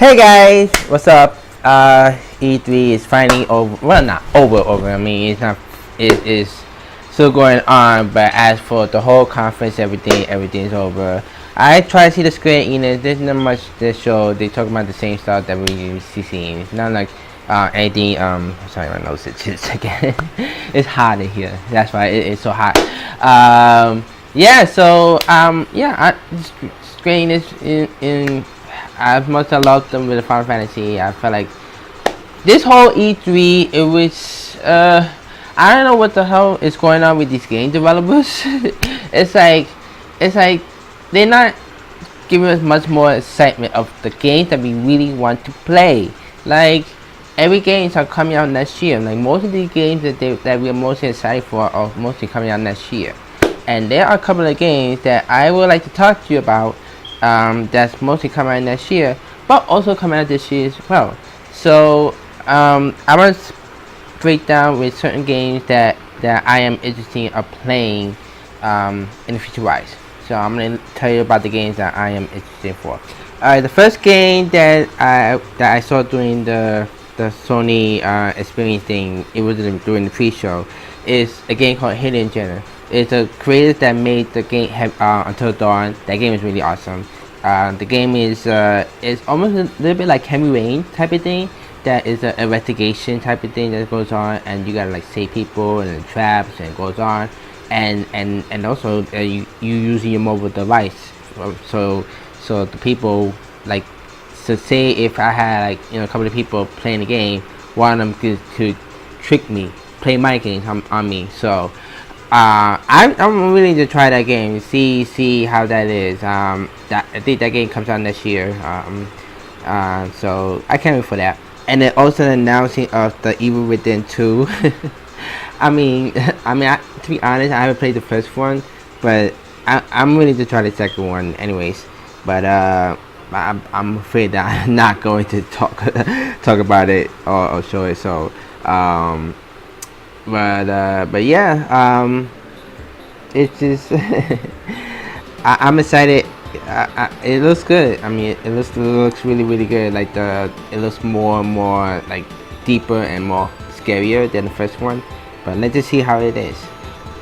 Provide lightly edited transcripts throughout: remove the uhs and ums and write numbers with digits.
Hey guys, what's up? E3 is finally over. Well, not over. I mean, it's not. It is still going on, but as for the whole conference, everything's over. I try to see the Square Enix. There's not much this show. They talk about the same stuff that we usually see. It's not like anything. Sorry, my nose itches again. It's hot in here. That's why it's so hot. Yeah. So yeah. Square Enix in I've much loved them with the Final Fantasy. I felt like this whole E3, it was I don't know what the hell is going on with these game developers. it's like they're not giving us much more excitement of the games that we really want to play. Like every games are coming out next year. Like most of these games that we're mostly excited for are mostly coming out next year. And there are a couple of games that I would like to talk to you about. That's mostly coming out next year, but also coming out this year as well. So I want to break down with certain games that I am interested in playing in the future wise. So I'm gonna tell you about the games that I am interested for. The first game that I saw during the Sony experience thing, it was during the pre-show, is a game called Hidden Gem. It's a creator that made the game Until Dawn. That game is really awesome. The game is almost a little bit like Heavy Rain type of thing. That is an investigation type of thing that goes on, and you gotta like save people and traps, and it goes on, and also you using your mobile device. So the people like, so say if I had like a couple of people playing the game, one of them could trick me, play my games on me. So I'm willing to try that game, see how that is. I think that game comes out next year. So I can't wait for that. And then also the announcing of the Evil Within 2. I mean, to be honest, I haven't played the first one, but I'm willing to try the second one, anyways. But I'm afraid that I'm not going to talk about it or show it. So. But yeah, it's just I'm excited. It looks good. I mean, it looks really good. Like it looks more and more like deeper and more scarier than the first one. But let's just see how it is.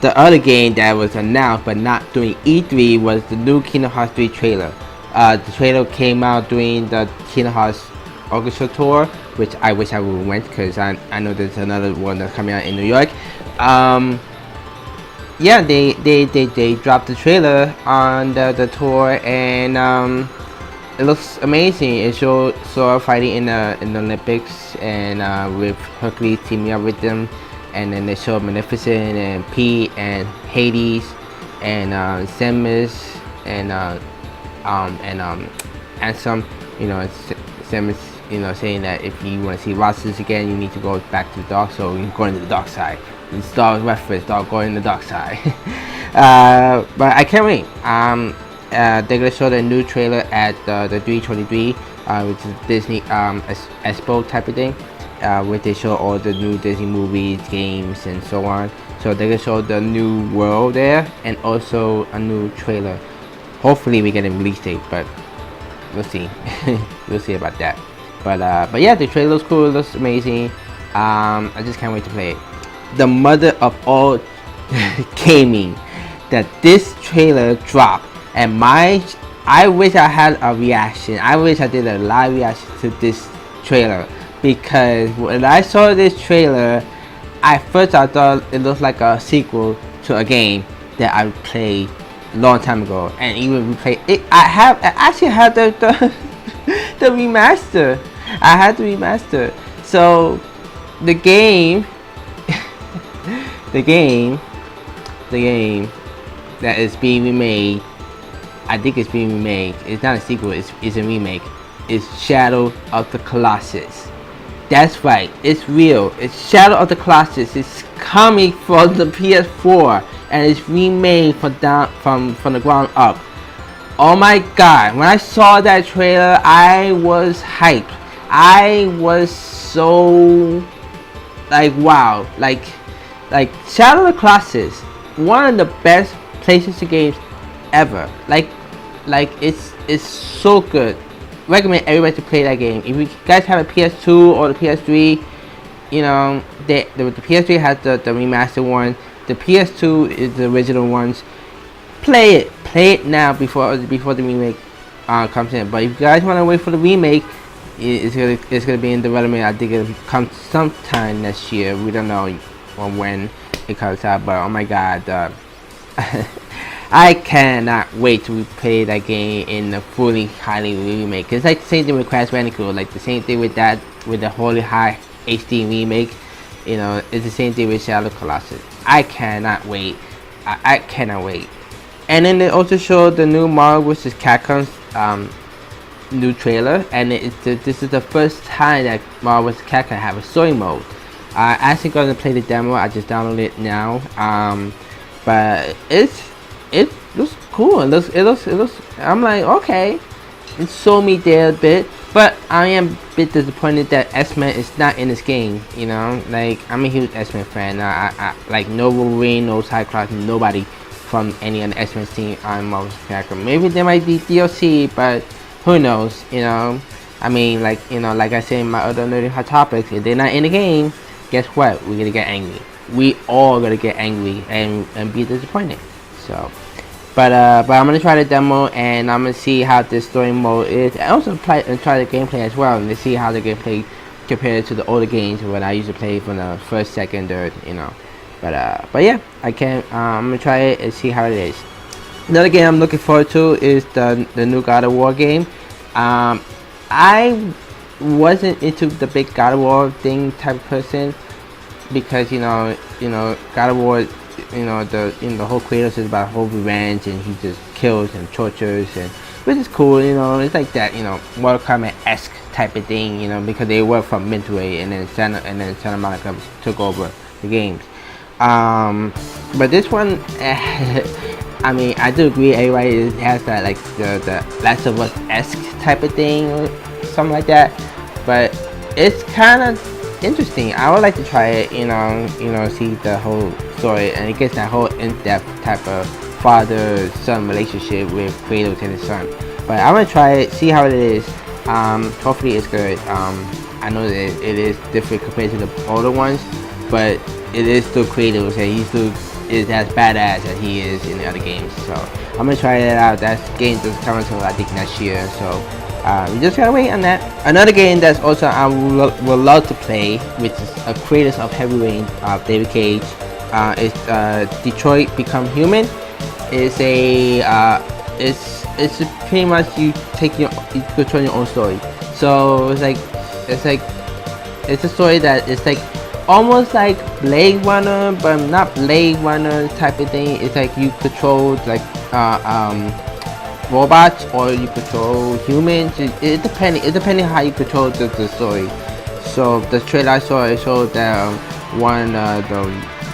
The other game that was announced but not during E3 was the new Kingdom Hearts 3 trailer. The trailer came out during the Kingdom Hearts Orchestra tour, which I wish I would went, because I know there's another one that's coming out in New York. Yeah, they dropped the trailer on the tour, and it looks amazing. It showed Sora fighting in the Olympics, and with Hercules teaming up with them, and then they showed Magnificent and Pete and Hades and Samus and Ansem. Samus, saying that if you want to see Roxas again, you need to go back to the dark, so you're going to the dark side. And Star Wars reference, start going to the dark side. But I can't wait. They're gonna show the new trailer at the 323, which is Disney Expo type of thing, where they show all the new Disney movies, games, and so on. So they're gonna show the new world there, and also a new trailer. Hopefully we get a release date, but we'll see. We'll see about that. But yeah, the trailer looks cool. It looks amazing. I just can't wait to play it. The mother of all gaming, that this trailer dropped, and I wish I had a reaction. I wish I did a live reaction to this trailer, because when I saw this trailer, I thought it looked like a sequel to a game that I played a long time ago, and even replayed it. I actually have the remaster. I had the remaster. So the game that is being remade, I think it's being remade. It's not a sequel, it's a remake. It's Shadow of the Colossus. That's right, it's real. It's Shadow of the Colossus. It's coming from the PS4, and it's remade from the ground up. Oh my god, when I saw that trailer, I was hyped. I was so like, wow. Like Shadow of the Colossus, one of the best PlayStation games ever. Like it's so good. recommend everybody to play that game. If you guys have a PS2 or the PS3, you know, the PS3 has the remastered one. The PS2 is the original ones. Play it now before the remake comes in. But if you guys want to wait for the remake, it's gonna be in development. I think it'll come sometime next year. We don't know when it comes out, but oh my god, I cannot wait to play that game in the fully highly remake. It's like the same thing with Crash Bandicoot, like the same thing with that, with the Holy High HD remake. You know, it's the same thing with Shadow of the Colossus. I cannot wait. I cannot wait. And then they also showed the new Marvel vs. Capcom's new trailer, and this is the first time that Marvel vs. Capcom have a story mode. I actually gonna play the demo. I just downloaded it now. But it looks cool. It looks. I'm like, okay, it showed me there a bit, but I am a bit disappointed that X-Men is not in this game. You know, like I'm a huge X-Men fan. I like no Wolverine, no Cyclops, nobody from any of the X-Men team on Marvel's Capcom. Maybe there might be DLC, but who knows? You know, I mean, like, you know, like I said in my other nerdy hot topics, if they're not in the game, guess what? We're gonna get angry. We all gonna get angry and be disappointed. So, but I'm gonna try the demo, and I'm gonna see how this story mode is. I also try the gameplay as well, and to see how the gameplay compared to the older games when I used to play from the first, second, third, you know. But yeah, I'm gonna try it and see how it is. Another game I'm looking forward to is the new God of War game. I wasn't into the big God of War thing type of person, because you know God of War, the whole Kratos is about whole revenge, and he just kills and tortures, and which is cool. You know, it's like that, Mortal Kombat-esque type of thing, because they were from Midway, and then Santa Monica took over the games. But this one, I mean, I do agree everybody has that, like the Last of Us-esque type of thing or something like that, but it's kind of interesting. I would like to try it, see the whole story, and it gets that whole in-depth type of father-son relationship with Kratos and his son. But I'm gonna try it, see how it is. Hopefully it's good. I know that it is different compared to the older ones, but it is still Kratos, and he still is as badass as he is in the other games. So I'm gonna try it out. That game doesn't come until I think next year, so we just gotta wait on that. Another game that's also I would love to play, which is a Kratos of Heavy Rain, David Cage, is Detroit Become Human. It's pretty much you control your own story. So it's a story that is like almost like Blade Runner, but not Blade Runner type of thing. It's like you control like robots, or you control humans. It depending how you control the story. So the trailer I saw, it showed that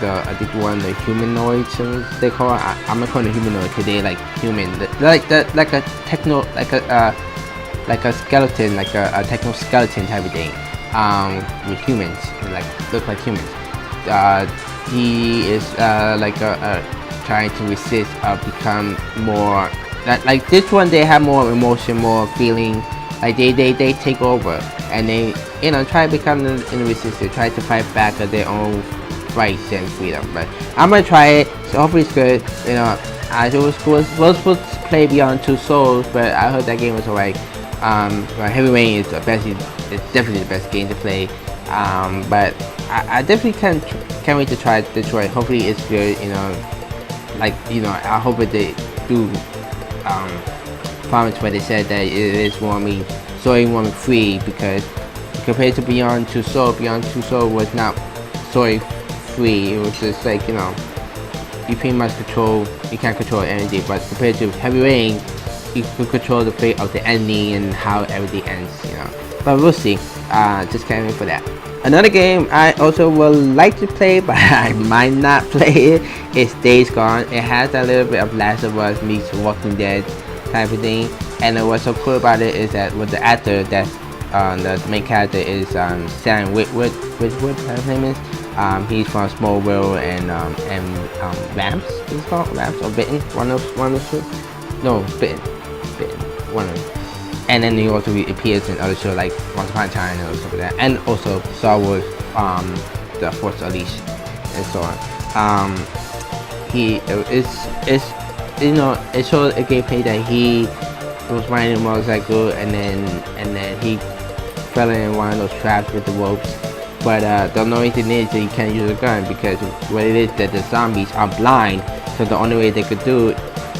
I think one of the humanoids they call it. I'm not calling it humanoid because they like human. Like a techno, like a skeleton, like a techno skeleton type of thing. With humans, like look like humans. He is trying to resist, become more like this one. They have more emotion, more feeling. Like they take over, and they try to become the resistance, try to fight back for their own rights and freedom. But I'm gonna try it, so hopefully it's good. I was supposed to play Beyond Two Souls, but I heard that game was alright. Heavy Rain is it's definitely the best game to play. But I definitely can't wait to try Detroit. Hopefully it's good. I hope that they do promise where they said that it is story warming free, because compared to Beyond Two Souls was not story free. It was just like you pretty much you can't control anything. But compared to Heavy Rain, you can control the fate of the ending and how everything ends, But we'll see. Just can't wait for that. Another game I also would like to play, but I might not play it, is Days Gone. It has a little bit of Last of Us meets Walking Dead type of thing. And what's so cool about it is that with the actor that's the main character is Sam Witwood, his name is. He's from Smallville and Ramps. Is it called Ramps or Bitten? One of two. No, Bitten. One of them. and then he also appears in other shows like Once Upon a Time and stuff like that, and also Star Wars, The Force Unleashed, and so on. He it's you know, it shows a gameplay that he was riding a motorcycle and then he fell in one of those traps with the ropes. But the only thing is that you can't use a gun, because what it is that the zombies are blind, so the only way they could do it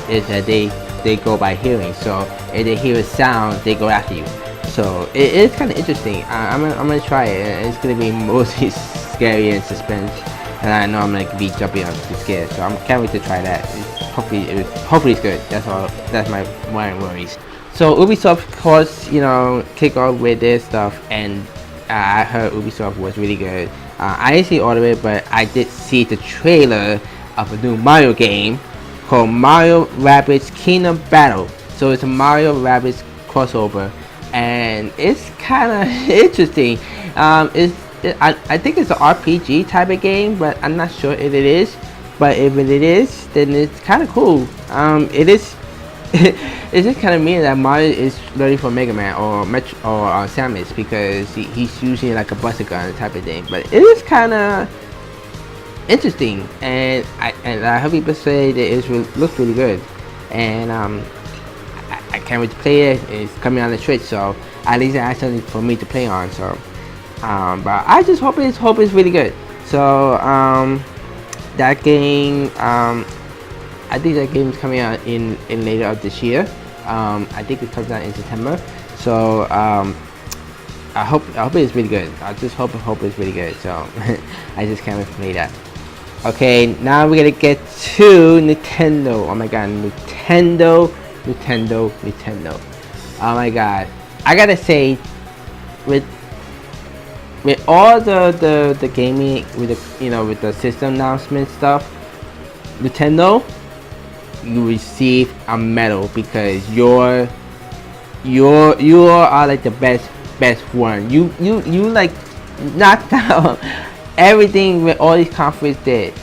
is that they go by hearing. So if they hear a sound, they go after you. So it is kind of interesting. I'm gonna try it. It's gonna be mostly scary and suspense, and I know I'm gonna be jumping up to scared. So I can't wait to try that. Hopefully it's good. That's all. That's my worries. So Ubisoft, of course, you know, kick off with their stuff, and I heard Ubisoft was really good. I didn't see all of it, but I did see the trailer of a new Mario game called Mario Rabbids Kingdom Battle. So it's a Mario Rabbids crossover, and it's kind of interesting. I think it's an RPG type of game, but I'm not sure if it is. But if it is, then it's kind of cool. It is. It's just kind of mean that Mario is learning for Mega Man or Samus, because he's using like a buster gun type of thing. But it is kind of interesting, and I heard people say that it looks really good, and I can't wait to play it. It's coming on the Switch, so at least that's something for me to play on. So, but I just hope it's really good. So that game, I think that game is coming out in later of this year. I think it comes out in September. So I hope it's really good. I just hope it's really good. So I just can't wait to play that. Okay, now we're gonna get to Nintendo. Oh my god, Nintendo. Oh my god, I gotta say, with all the gaming, with with the system announcement stuff, Nintendo, you receive a medal, because you are like the best one. You like knocked out everything with all these conferences did.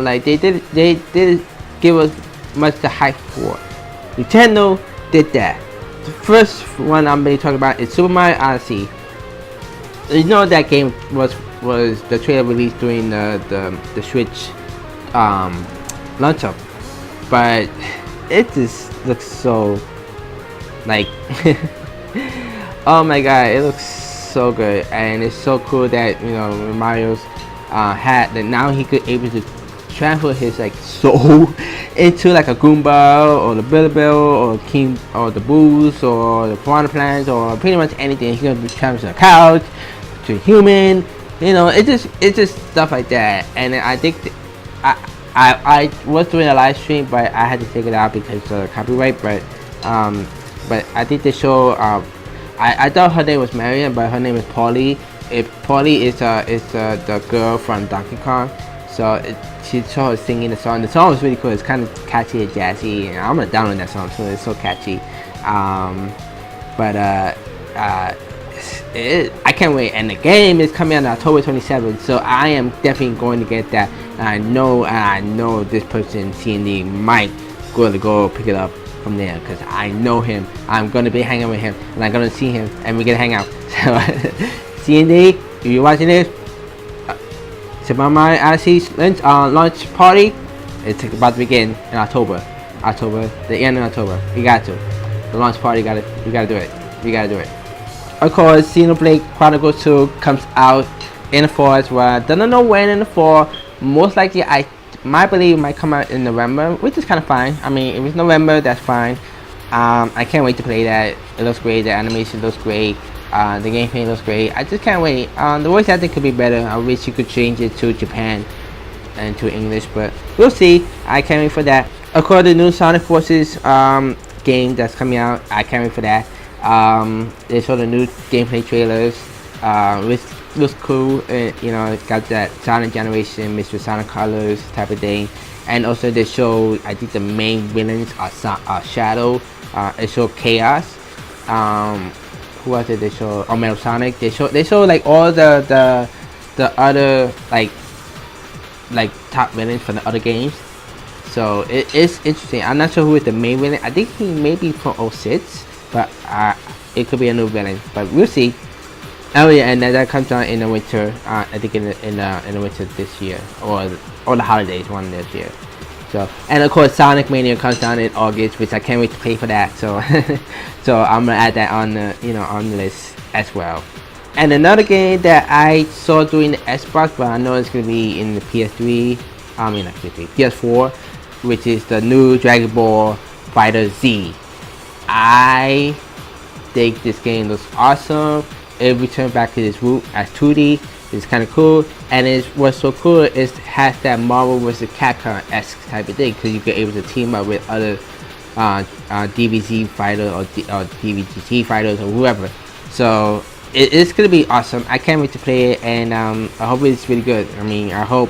Like they did give us much to hype for. Nintendo did that. The first one I'm going to talk about is Super Mario Odyssey. You know that game was the trailer released during the Switch launch up, but it just looks so like oh my god, it looks so good, and it's so cool that Mario's had that now he could able to transfer his like soul into like a Goomba or the Bilibili or King or the Boost or the Piranha Plants or pretty much anything. He's gonna be transferred to a couch, to a human. It's just stuff like that. And I think I was doing a live stream, but I had to take it out because of copyright. But I think the show. I thought her name was Marion, but her name is Polly. Polly is the girl from Donkey Kong. So she saw her singing the song. The song was really cool. It's kind of catchy and jazzy, and I'm gonna download that song too. It's so catchy. I can't wait. And the game is coming out on October 27th, so I am definitely going to get that. And I know this person CND might go pick it up from there, because I know him. I'm gonna be hanging with him, and I'm gonna see him, and we're gonna hang out. So CND, if you're watching this, Super Mario Odyssey launch party, it's about to begin in October, the end of October. We got to the launch party. We gotta do it. Of course, Xenoblade Chronicles 2 comes out in the fall as well. Don't know when in the fall. Most likely, I believe it might come out in November, which is kind of fine. I mean, if it's November, that's fine. I can't wait to play that. It looks great. The animation looks great. The gameplay looks great. I just can't wait. The voice acting could be better. I wish you could change it to Japan and to English, but we'll see. I can't wait for that. Of course, the new Sonic Forces game that's coming out. I can't wait for that. They showed the new gameplay trailers, which looks cool. It's got that Sonic Generation, Mr. Sonic Colors type of thing, and also they show, I think the main villains are Shadow. It showed Chaos. Who else did they show? Oh, Metal Sonic. They show like all the other like top villains from the other games. So it is interesting. I'm not sure who is the main villain. I think he may be from 06, but it could be a new villain, but we'll see. Oh yeah, and that comes out in the winter. I think in the winter this year, or the holidays one this year. So, and of course Sonic Mania comes down in August, which I can't wait to play for that. So so I'm gonna add that on the on the list as well. And another game that I saw during the Xbox, but I know it's gonna be in the PS3, I mean not PS3, PS4, which is the new Dragon Ball Fighter Z. I think this game looks awesome. It returned back to its root as 2D. It's kind of cool, and what's so cool is it has that Marvel vs. Capcom-esque type of thing, because you get able to team up with other DBZ fighters or DBGT fighters or whoever. So it's gonna be awesome. I can't wait to play it, and I hope it's really good. I mean, I hope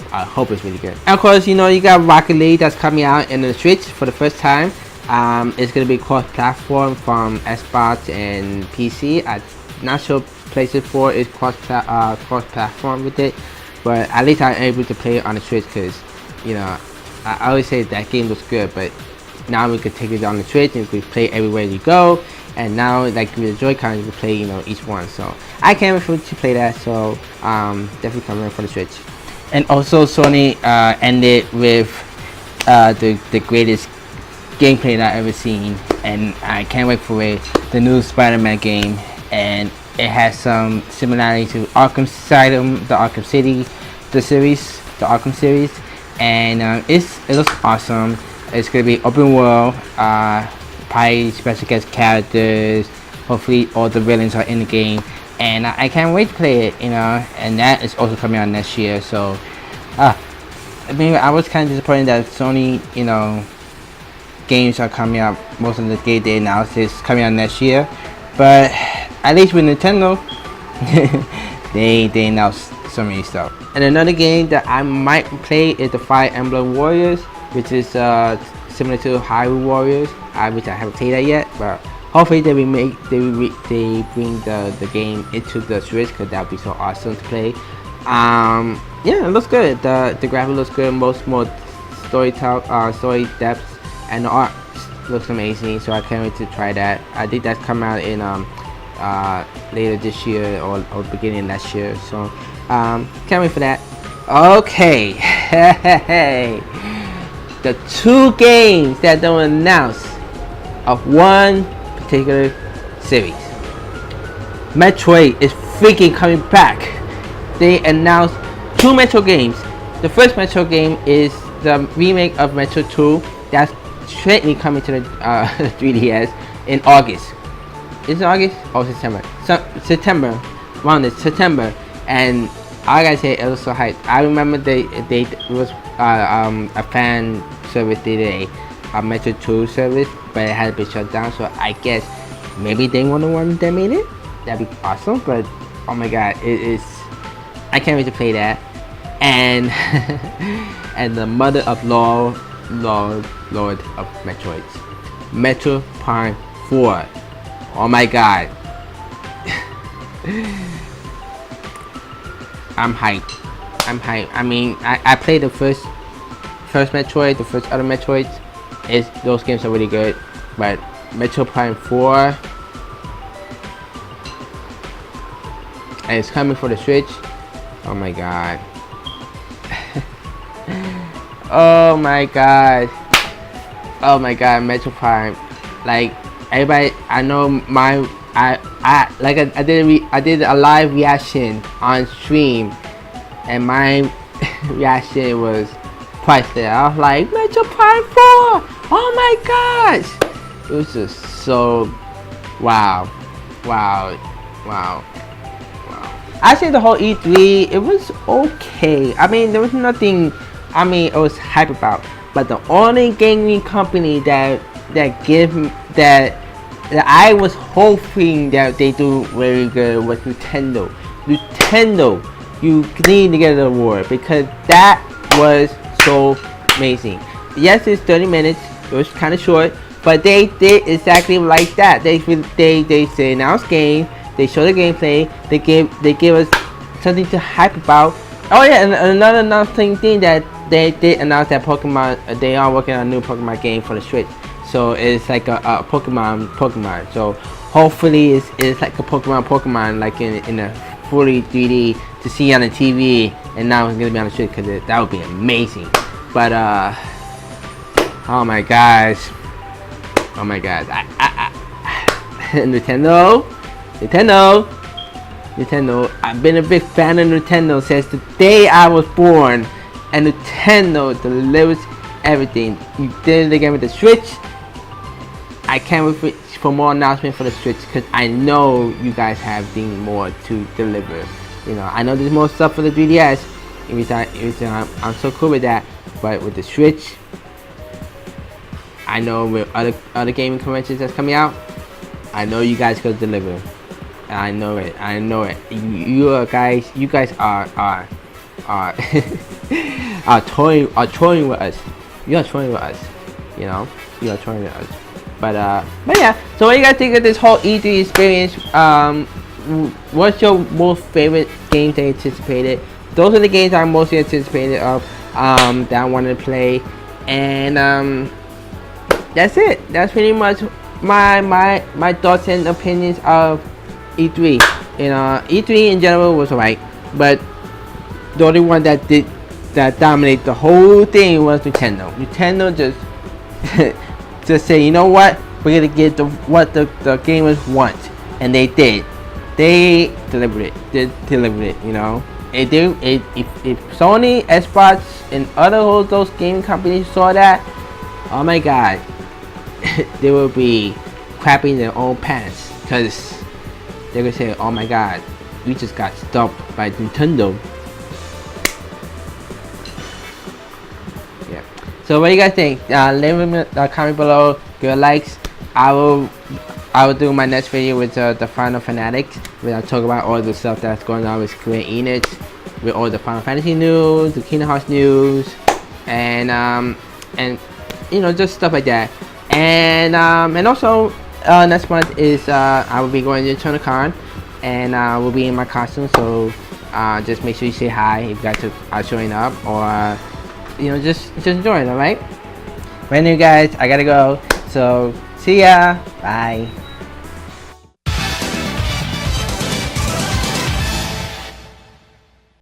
it's really good. And of course, you got Rocket League that's coming out in the Switch for the first time. It's gonna be cross-platform from Xbox and PC. I'm not sure PlayStation 4 is cross-platform with it, but at least I'm able to play it on the Switch, because I always say that game looks good, but now we can take it on the Switch and we can play everywhere you go. And now, like with the Joy-Con, you can play each one. So I can't wait to play that. So definitely coming for the Switch. And also Sony ended with the greatest gameplay that I've ever seen, and I can't wait for it. The new Spider-Man game, and it has some similarity to Arkham Asylum, the Arkham City, the Arkham series, and it looks awesome. It's gonna be open world, probably special guest characters. Hopefully all the villains are in the game, and I can't wait to play it. And that is also coming out next year. So I mean, I was kind of disappointed that Sony, games are coming out. Most of the game they announced is coming out next year, but at least with Nintendo, they announced so many stuff. And another game that I might play is the Fire Emblem Warriors, which is similar to Hyrule Warriors, which I haven't played that yet. But hopefully they bring the game into the Switch, because that would be so awesome to play. Yeah, it looks good. The graphic looks good. Most more story depth, and the art looks amazing. So I can't wait to try that. I think that's coming out in later this year or beginning of next year. So can't wait for that. Okay, the two games that don't announce of one particular series. Metroid is freaking coming back. They announced two Metro games. The first Metro game is the remake of Metro 2 that's straightly coming to the 3DS in August. Is it August or September? September. Around this September. And I gotta say, it was so hyped. I remember it was a fan service did a Metro 2 service, but it had been shut down. So I guess maybe they were the one that made it. That'd be awesome. But oh my god, it is. I can't wait to play that. And and the mother of Lord of Metroids, Metro Prime 4. Oh my god. I'm hyped. I mean, I played the first Metroid, the first other Metroids. Those games are really good, but Metro Prime 4, and it's coming for the Switch. Oh my god. Oh my god. Oh my god, Metro Prime. Like everybody, I know I did a live reaction on stream, and my reaction was priceless. I was like, Metro Prime 4! Oh my gosh! It was just so wow. I say the whole E3, it was okay. I mean, there was nothing it was hype about. But the only gaming company that I was hoping that they do very good was Nintendo. Nintendo, you need to get an award, because that was so amazing. Yes, it's 30 minutes. It was kind of short, but they did exactly like that. They announced game. They showed the gameplay. They gave us something to hype about. Oh yeah, and another thing that they did announce that Pokemon, they are working on a new Pokemon game for the Switch. So it's like a Pokemon. So Hopefully it's like a Pokemon like in a fully 3D to see on the TV, and now it's gonna be on the Switch, because that would be amazing. But oh my gosh, Nintendo. I've been a big fan of Nintendo since the day I was born, and Nintendo delivers everything. You did it again with the Switch. I can't wait for more announcements for the Switch, because I know you guys have things more to deliver. You know, I know there's more stuff for the 3DS. I'm so cool with that. But with the Switch, I know with other gaming conventions that's coming out, I know you guys could deliver. I know it. You guys are are toying with us. You are toying with us. You know, you are toying with us. But yeah. So what do you guys think of this whole E3 experience? What's your most favorite games that you anticipated? Those are the games I'm mostly anticipated of. That I wanted to play, and that's it. That's pretty much my thoughts and opinions of E3. You know, E3 in general was alright, but the only one that dominated the whole thing was Nintendo. Nintendo just say, you know what, we're gonna get what the gamers want, and they did. They delivered it. You know, if Sony, Xbox, and other those gaming companies saw that, oh my god, they will be crapping their own pants, because they're gonna say, oh my god, we just got stopped by Nintendo. Yeah. So what do you guys think? Leave a comment below. Give a likes. I will do my next video with the Final Fanatics, where I talk about all the stuff that's going on with Square Enix, with all the Final Fantasy news, the Kingdom Hearts news, and you know, just stuff like that. And also next month is I will be going to TonaCon, and I will be in my costume. So just make sure you say hi if you guys are showing up, or you know, just join. All right. Right now, guys, I gotta go. So see ya. Bye.